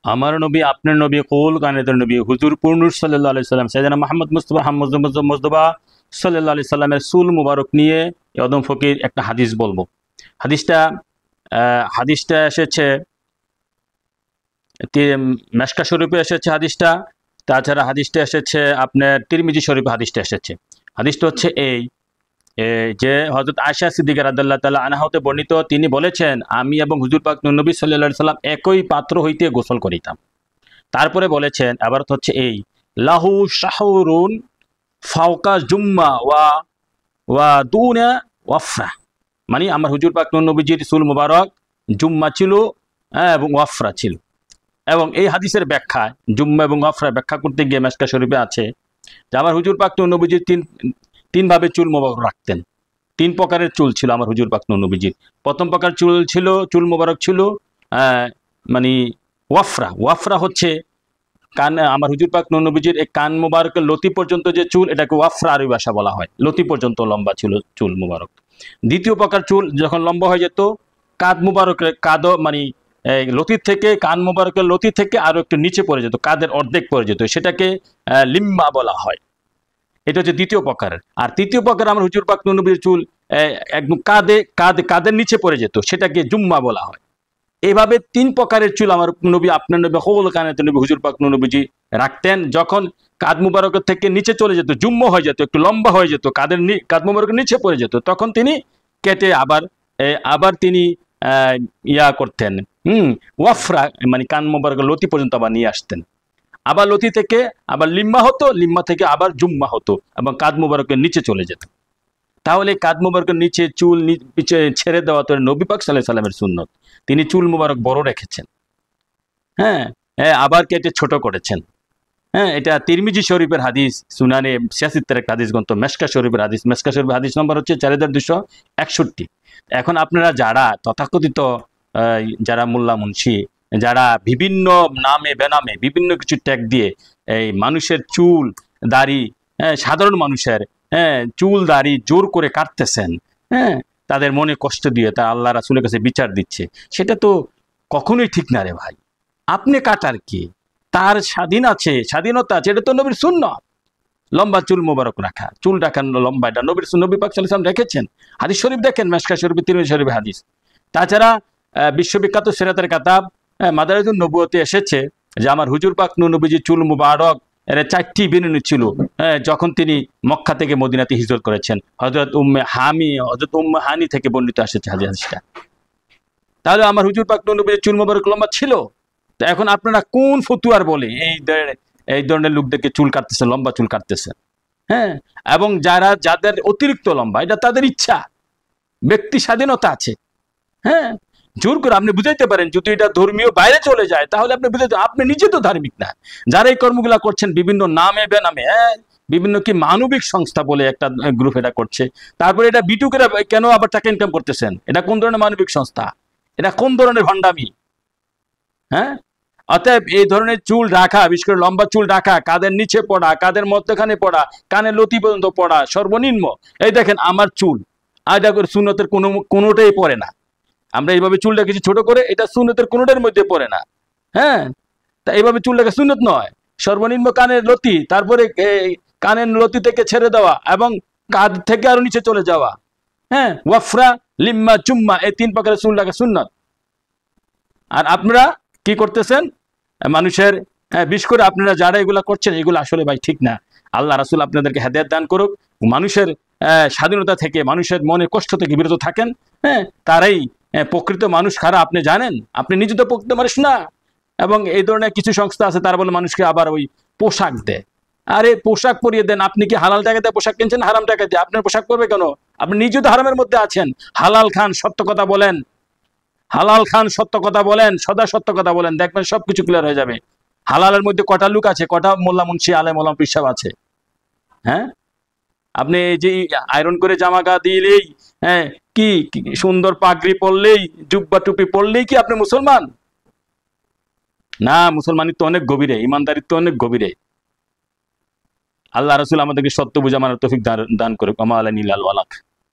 আমার নবী, আপনার নবী, কুল কায়নাতের নবী হুজুর পুরনুর সাল্লাল্লাহু আলাইহি সাল্লাম সাইয়েদনা মুহাম্মদ মুস্তাফা সাল্লাল্লাহু আলাইহি সাল্লামের চুল মুবারক নিয়ে অদম ফকির একটা হাদিস বলবো। হাদিসটা হাদিসটা এসেছে মেশকা শরীফে এসেছে হাদিসটা, তাছাড়া হাদিসটা এসেছে আপনার তিরমিজি শরীফে হাদিসটা এসেছে। হাদিসটা হচ্ছে এই যে হযরত আয়েশা সিদ্দিকা রাদিয়াল্লাহু তাআলা আনহা হতে বর্ণিত, তিনি বলেছেন, আমি এবং হুজুর পাক নবী সাল্লাল্লাহু আলাইহি সাল্লাম একই পাত্র হইতে গোসল করিতাম। তারপরে বলেছেন, আবার হচ্ছে এই লাহু শাহরুন ফাওকা জুম্মা ওয়া দুনা ওয়াফরা, মানে আমার হুজুর পাক নবীজির চুল মুবারক জুম্মা ছিল এবং ওয়াফরা ছিল। এবং এই হাদিসের ব্যাখ্যা জুম্মা এবং ওয়াফরা ব্যাখ্যা করতে গিয়ে মেশকা শরীফে আছে যে আমার হুজুর পাক নবীজির তিন ভাবে চুল মুবারক রাখতেন। তিন প্রকারের চুল ছিল আমার হুজুর পাক নবীজির। প্রথম প্রকার চুল মুবারক ছিল মানে ওয়াফরা। ওয়াফরা হচ্ছে কান, আমার হুজুর পাক নবীজির এই কান মুবারকের লতি পর্যন্ত যে চুল, এটাকে ওয়াফরা আরবি ভাষা বলা হয়। লতি পর্যন্ত লম্বা ছিল চুল মুবারক। দ্বিতীয় প্রকার চুল যখন লম্বা হয়ে যেত, কাঁধ মুবারকের মানে লতির থেকে, কান মুবারকের লতি থেকে আরো একটু নিচে পড়ে যেত, কাঁধের অর্ধেক পড়ে যেত, সেটাকে লিম্মা বলা হয়। এটা হচ্ছে দ্বিতীয় প্রকারের। আর তৃতীয় প্রকার আমার হুজুর পাক নবীর চুল একদম কাঁধের নিচে পড়ে যেত, সেটাকে জুম্মা বলা হয়। এইভাবে তিন প্রকারের চুল আমার নবী, আপনার নবী কুল কায়নাতুন নবী হুজুর পাক নবীজি রাখতেন। যখন কাঁধ মুবারকের থেকে নিচে চলে যেত, জুম্মা হয়ে যেত, একটু লম্বা হয়ে যেত, কাঁধ মুবারকের নিচে পড়ে যেত, তখন তিনি কেটে আবার তিনি ইয়া করতেন, ওয়াফরা মানে কান মুবারকের লতি পর্যন্ত আবার নিয়ে আসতেন। আবার লতি থেকে আবার লিম্মা হতো, লিম্মা থেকে আবার জুম্মা হতো এবং কাঁধ মুবারকের নিচে চলে যেত। তাহলে কাঁধ মুবারকের নিচে চুল ছেড়ে দেওয়া তো নবী পাক সাল্লাল্লাহু আলাইহি সাল্লামের সুন্নত। তিনি চুল মুবারক বড় রেখেছেন, হ্যাঁ, আবার কেটে ছোট করেছেন। হ্যাঁ, এটা তিরমিজি শরীফের হাদিস, সুনানে 86 একটা হাদিস গ্রন্থ, মেশকা শরীফের হাদিস। মেশকা শরীফের হাদিস নম্বর হচ্ছে 4261। এখন আপনারা যারা তথাকথিত যারা মোল্লা মুন্সি, যারা বিভিন্ন নামে বেনামে বিভিন্ন কিছু ট্যাগ দিয়ে এই মানুষের চুল দাড়ি, সাধারণ মানুষের চুল দাড়ি জোর করে কাটতেছেন, তাদের মনে কষ্ট দিয়ে তা আল্লাহ রাসূলের কাছে বিচার দিচ্ছে, সেটা তো কখনোই ঠিক না রে ভাই। আপনি কাটার কি, তার স্বাধীনতা আছে, এটা তো নবীর সুন্নাত। লম্বা চুল মোবারক রাখা, চুল রাখার লম্বা, এটা নবী পাক সাল্লাল্লাহু আলাইহি ওয়াসাল্লাম রেখেছেন। হাদিস শরীফ দেখেন, মেশকা শরীফ, তিরমিজি শরীফের হাদিস। তাছাড়া বিশ্ববিখ্যাত সিরাতের কিতাব মাদারিজুন নবুওয়াতে এসেছে যে আমার হুজুর পাক নবীজি চুল মুবারক এর 4টি বিনুনি ছিল যখন তিনি মক্কা থেকে মদিনাতে হিজরত করেছেন। হযরত উম্মে হানি থেকে বর্ণিত এসেছে হাদিসটা। তাহলে আমার হুজুর পাক নবীজির চুল মুবারক লম্বা ছিল। তো এখন আপনারা কোন ফতুয়ার বলে এই ধরনের লোকদেরকে চুল কাটতেছেন, লম্বা চুল কাটতেছেন? হ্যাঁ, এবং যাদের অতিরিক্ত লম্বা, এটা তাদের ইচ্ছা, ব্যক্তি স্বাধীনতা আছে। হ্যাঁ, জোর করে আপনি বুঝাইতে পারেন, যদি এটা ধর্মীয় বাইরে চলে যায় তাহলে আপনি বুঝাইতে, আপনি নিজে তো ধার্মিক না। যারা এই কর্মগুলা করছেন বিভিন্ন নামে বেনামে, বিভিন্ন কি মানবিক সংস্থা বলে একটা গ্রুপ এটা করছে, তারপরে এটা বিটুকেরা কেন আবার টাকা ইনকাম করতেছেন? এটা কোন ধরনের মানবিক সংস্থা? এটা কোন ধরনের ভণ্ডামি? হ্যাঁ, অতএব এই ধরনের চুল রাখা, বিশেষ করে লম্বা চুল রাখা, কাদের নিচে পড়া, কাদের মধ্যখানে পড়া, কানের লতি পর্যন্ত পড়া সর্বনিম্ন। এই দেখেন আমার চুল, আর এটা করে সুন্নতের কোনোটাই পড়ে না। আমরা এইভাবে চুলটা কিছু ছোট করে, এটা সুন্নতের কোনোটার মধ্যে পড়ে না। হ্যাঁ, তা এইভাবে চুলটাকে সুন্নত নয়। সর্বনিম্ন কানের লতি, তারপরে কানের লতি থেকে ছেড়ে দেওয়া এবং কাঁধ থেকে আরো নিচে চলে যাওয়া। হ্যাঁ, ওয়াফরা, লিম্মা, চুম্মা, এই 3 প্রকারের চুলটাকে সুন্নত। আর আপনারা কি করতেছেন? মানুষের বিশেষ করে আপনারা যারা এগুলা করছেন, এগুলো আসলে ভাই ঠিক না। আল্লাহ রাসূল আপনাদেরকে হেদায়েত দান করুক। মানুষের স্বাধীনতা থেকে, মানুষের মনে কষ্ট থেকে বিরত থাকেন। হ্যাঁ, তারাই প্রকৃত মানুষ। খারাপ আপনি জানেন, আপনি নিজে তো প্রকৃত মানুষ না। এবং এই ধরনের কিছু সংস্থা আছে, তারা বলে মানুষকে আবার ওই পোশাক দেয়। আরে পোশাক পরিয়ে দেন, আপনি কি হালাল টাকা দিয়ে পোশাক কিনছেন, হারাম টাকা দিয়ে? আপনার পোশাক পরবে কেন? আপনি নিজে তো হারামের মধ্যে আছেন। হালাল খান, সত্য কথা বলেন, হালাল খান, সত্য কথা বলেন, সদা সত্য কথা বলেন, দেখবেন সবকিছু ক্লিয়ার হয়ে যাবে। হালালের মধ্যে কটা লোক আছে, কটা মোল্লা মুন্সি আলেম ওলামা পীর সাহেব আছে? হ্যাঁ, আপনি এই যে আয়রন করে জামা গা দিলেই, কি সুন্দর পাগড়ি পরলেই, জুব্বা টুপি পরলেই কি আপনি মুসলমান? না, মুসলমানির তো অনেক গভীরে, ইমানদারির তো অনেক গভীরে। আল্লাহ রাসূল আমাদেরকে সত্য বুঝা মানার তৌফিক দান করুক। আমা আলাইহিল ওয়ালাক।